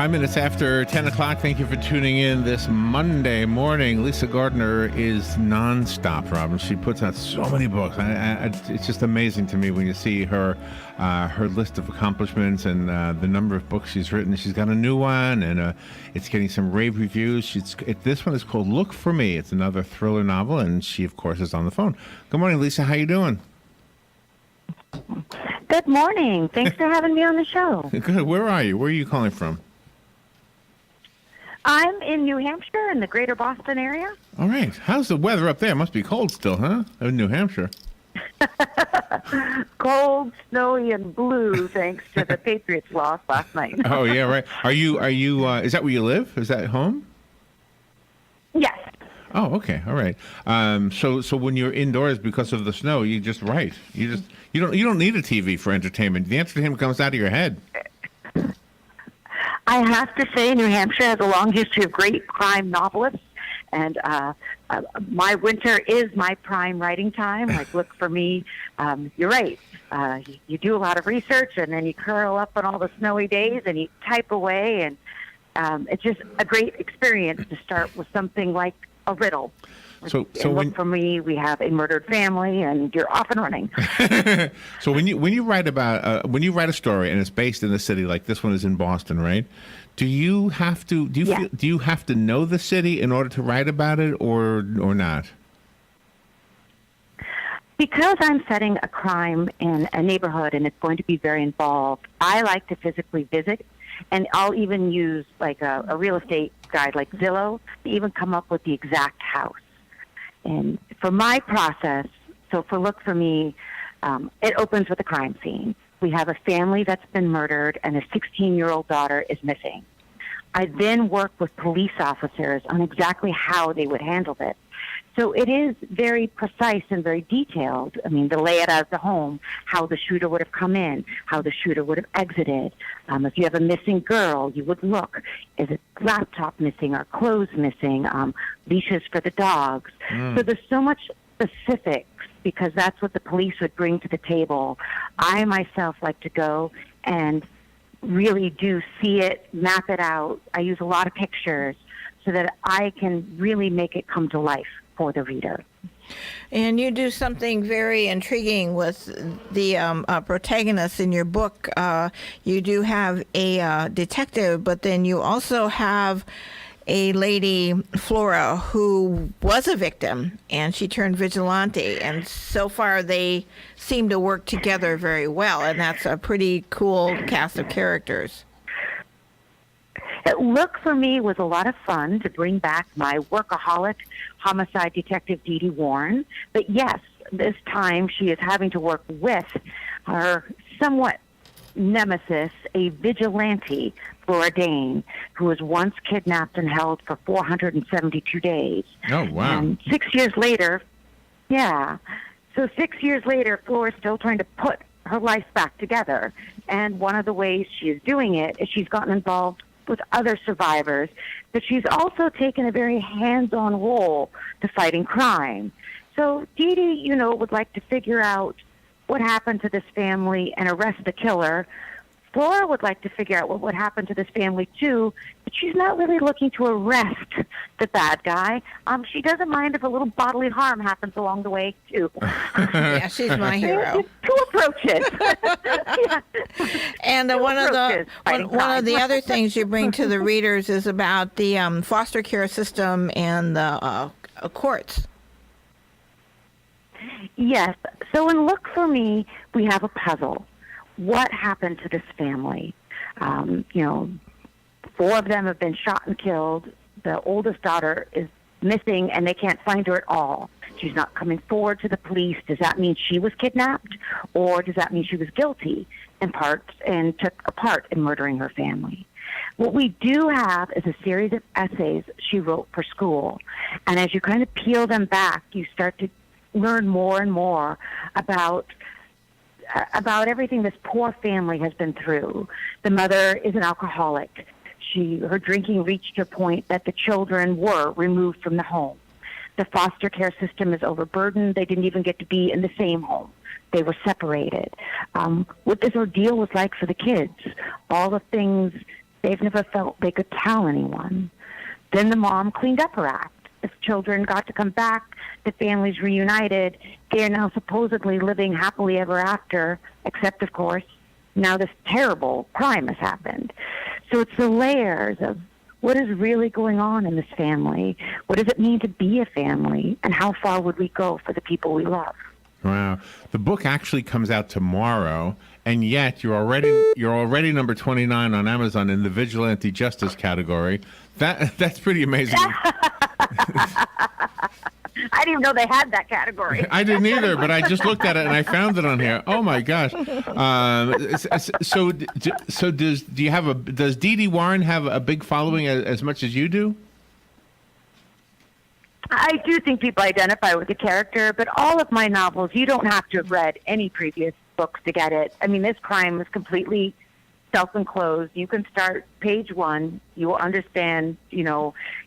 5 minutes after 10 o'clock. Thank you for tuning in this Monday morning. Lisa Gardner is nonstop, Robin. She puts out so many books. It's just amazing to me when you see her list of accomplishments and the number of books she's written. She's got a new one, and it's getting some rave reviews. This one is called Look for Me. It's another thriller novel, and she, of course, is on the phone. Good morning, Lisa. How you doing? Good morning. Thanks for having me on the show. Good. Where are you? Where are you calling from? I'm in New Hampshire in the greater Boston area. All right. How's the weather up there? It must be cold still, huh? In New Hampshire. Cold, snowy, and blue, thanks to the Patriots loss last night. Oh, yeah, right. Are you, is that where you live? Is that home? Yes. Oh, okay. All right. So when you're indoors because of the snow, you just write. You don't need a TV for entertainment. The entertainment comes out of your head. I have to say, New Hampshire has a long history of great crime novelists, and my winter is my prime writing time. Like, Look for Me. You're right. You do a lot of research, and then you curl up on all the snowy days, and you type away, and it's just a great experience to start with something like a riddle. So Look for Me, we have a murdered family, and you're off and running. So when you write about when you write a story and it's based in a city like this one is in Boston, right? Do you have to know the city in order to write about it, or not? Because I'm setting a crime in a neighborhood and it's going to be very involved, I like to physically visit, and I'll even use like a real estate guide like Zillow to even come up with the exact house. And for my process, so for Look for Me, it opens with a crime scene. We have a family that's been murdered and a 16-year-old daughter is missing. I then work with police officers on exactly how they would handle this. So it is very precise and very detailed. I mean, the layout of the home, how the shooter would have come in, how the shooter would have exited. If you have a missing girl, you would look, is a laptop missing or clothes missing, leashes for the dogs. So there's so much specifics because that's what the police would bring to the table. I myself like to go and really do see it, map it out. I use a lot of pictures so that I can really make it come to life for the reader. And you do something very intriguing with the protagonist in your book. You do have a detective, but then you also have a lady, Flora, who was a victim, and she turned vigilante. And so far, they seem to work together very well, and that's a pretty cool cast of characters. Look for Me was a lot of fun to bring back my workaholic homicide detective Dee Dee Warren. But yes, this time she is having to work with her somewhat nemesis, a vigilante, Flora Dane, who was once kidnapped and held for 472 days. Oh, wow. And 6 years later, so 6 years later, Flora's still trying to put her life back together. And one of the ways she is doing it is she's gotten involved with other survivors, but she's also taken a very hands-on role to fighting crime. So Dee Dee, would like to figure out what happened to this family and arrest the killer. Flora would like to figure out what would happen to this family too, but she's not really looking to arrest the bad guy. She doesn't mind if a little bodily harm happens along the way too. Yeah, she's my hero. Two approaches. Yeah. And one of the other things you bring to the readers is about the foster care system and the courts. Yes. So in Look for Me, we have a puzzle. What happened to this family? 4 of them have been shot and killed. The oldest daughter is missing, and they can't find her at all. She's not coming forward to the police. Does that mean she was kidnapped, or does that mean she was guilty in part and took a part in murdering her family? What we do have is a series of essays she wrote for school, and as you kind of peel them back, you start to learn more and more about everything this poor family has been through. The mother is an alcoholic. Her drinking reached a point that the children were removed from the home. The foster care system is overburdened. They didn't even get to be in the same home. They were separated. What this ordeal was like for the kids, all the things They've never felt they could tell anyone. Then the mom cleaned up her act. The children got to come back. The families reunited. They are now supposedly living happily ever after, except, of course, now this terrible crime has happened. So it's the layers of what is really going on in this family. What does it mean to be a family? And how far would we go for the people we love? Wow. The book actually comes out tomorrow, and yet you're already number 29 on Amazon in the vigilante justice category. That's pretty amazing. I didn't even know they had that category. I didn't either, but I just looked at it and I found it on here. Oh my gosh! So does Dee Dee Warren have a big following as much as you do? I do think people identify with the character, but all of my novels, you don't have to have read any previous books to get it. I mean, this crime is completely self-enclosed. You can start page 1. You will understand, you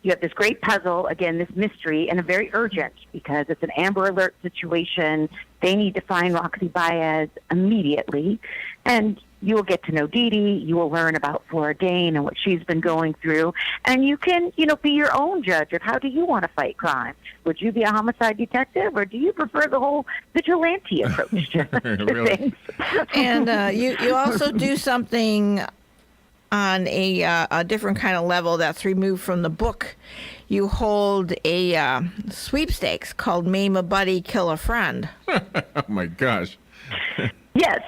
have this great puzzle, again, this mystery, and a very urgent because it's an Amber Alert situation. They need to find Roxy Baez immediately. And you will get to know Dee Dee. You will learn about Flora Dane and what she's been going through. And you can, be your own judge of how do you want to fight crime. Would you be a homicide detective, or do you prefer the whole vigilante approach to things? And you also do something on a different kind of level that's removed from the book. You hold a sweepstakes called Maim a Buddy, Kill a Friend. Oh, my gosh. Yes.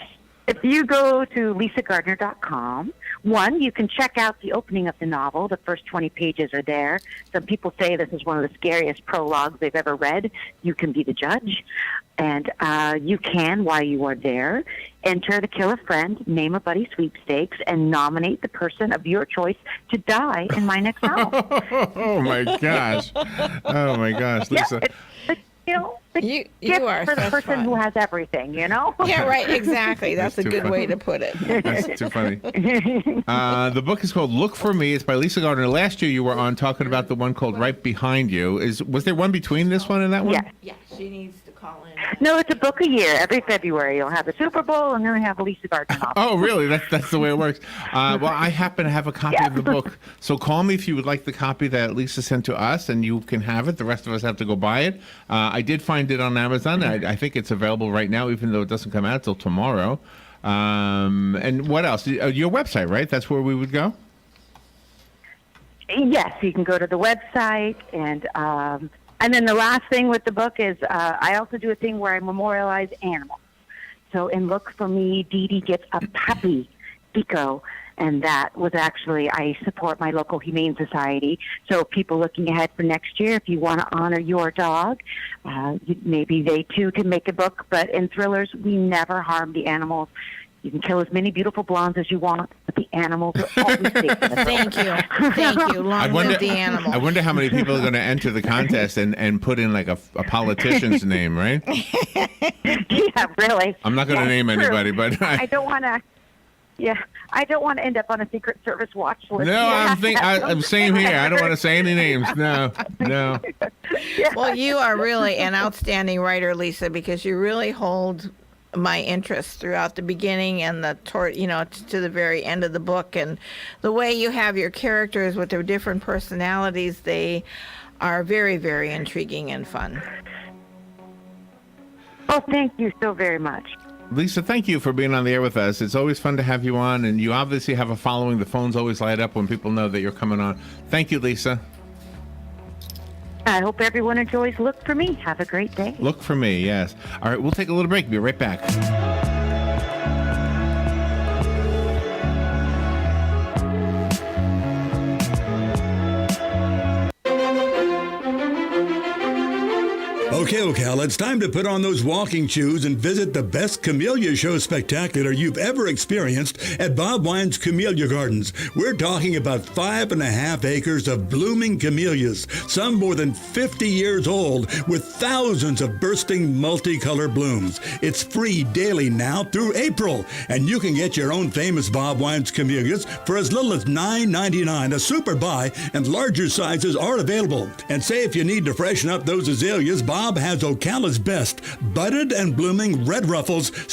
If you go to lisagardner.com, you can check out the opening of the novel. The first 20 pages are there. Some people say this is one of the scariest prologues they've ever read. You can be the judge. And you can, while you are there, enter the Kill a Friend, Name a Buddy sweepstakes, and nominate the person of your choice to die in my next novel. Oh, my gosh. Oh, my gosh, Lisa. Yeah, you gift are for the such person fun. who has everything, Yeah, right, exactly. That's a good way to put it. That's too funny. The book is called Look for Me. It's by Lisa Gardner. Last year you were on talking about the one called Right Behind You. Was there one between this one and that one? Yes. Yeah, she needs to call in. No, it's a book a year. Every February you'll have the Super Bowl, and then we have a Lisa Gardner novel. Oh, really? That's the way it works. Well, I happen to have a copy of the book, so call me if you would like the copy that Lisa sent to us, and you can have it. The rest of us have to go buy it. I did find it on Amazon. I think it's available right now, even though it doesn't come out till tomorrow. And what else? Your website, right? That's where we would go? Yes, you can go to the website, and then the last thing with the book is I also do a thing where I memorialize animals. So in Look for Me, Dee Dee gets a puppy, Pico, and that was actually, I support my local humane society. So people looking ahead for next year, if you want to honor your dog, maybe they too can make a book. But in thrillers, we never harm the animals. You can kill as many beautiful blondes as you want, but the animals are always safe. Thank you. Long live the animal. I wonder how many people are going to enter the contest and put in like a politician's name, right? Yeah, really. I'm not going to name true. anybody, but I don't want to. Yeah, I don't want to end up on a Secret Service watch list. No, I'm same here. I don't want to say any names. No. Yeah. Well, you are really an outstanding writer, Lisa, because you really hold my interest throughout the beginning and to the very end of the book. And the way you have your characters with their different personalities, they are very, very intriguing and fun. Oh, thank you so very much. Lisa, thank you for being on the air with us. It's always fun to have you on, and you obviously have a following. The phones always light up when people know that you're coming on. Thank you, Lisa. I hope everyone enjoys Look for Me. Have a great day. Look for Me, yes. All right, we'll take a little break. Be right back. Okay, Cal, it's time to put on those walking shoes and visit the best Camellia Show spectacular you've ever experienced at Bob Wine's Camellia Gardens. We're talking about 5.5 acres of blooming camellias, some more than 50 years old, with thousands of bursting multicolored blooms. It's free daily now through April, and you can get your own famous Bob Wine's camellias for as little as $9.99. A super buy, and larger sizes are available. And say if you need to freshen up those azaleas, Bob has Ocala's best, budded and blooming red ruffles